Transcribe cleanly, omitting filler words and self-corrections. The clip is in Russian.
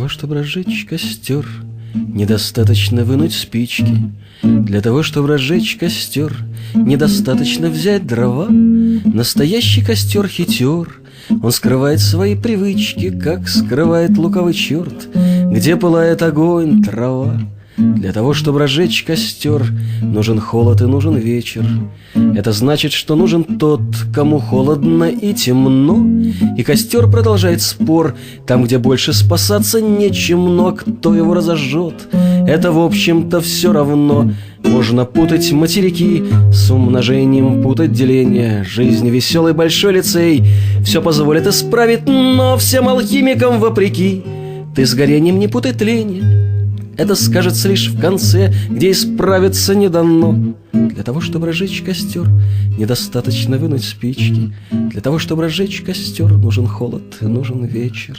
того, чтобы разжечь костер, недостаточно вынуть спички. Для того, чтобы разжечь костер, недостаточно взять дрова. Настоящий костер хитер, он скрывает свои привычки, как скрывает лукавый черт, где пылает огонь, трава. Для того, чтобы разжечь костер, нужен холод и нужен вечер. Это значит, что нужен тот, кому холодно и темно. И костер продолжает спор там, где больше спасаться нечем, но кто его разожжет, это, в общем-то, все равно. Можно путать материки с умножением, путать деление. Жизнь веселый большой лицей все позволит исправить, но всем алхимикам вопреки. Ты с горением не путай тление, это скажется лишь в конце, где исправиться не дано. Для того, чтобы разжечь костер, недостаточно вынуть спички. Для того, чтобы разжечь костер, нужен холод и нужен вечер.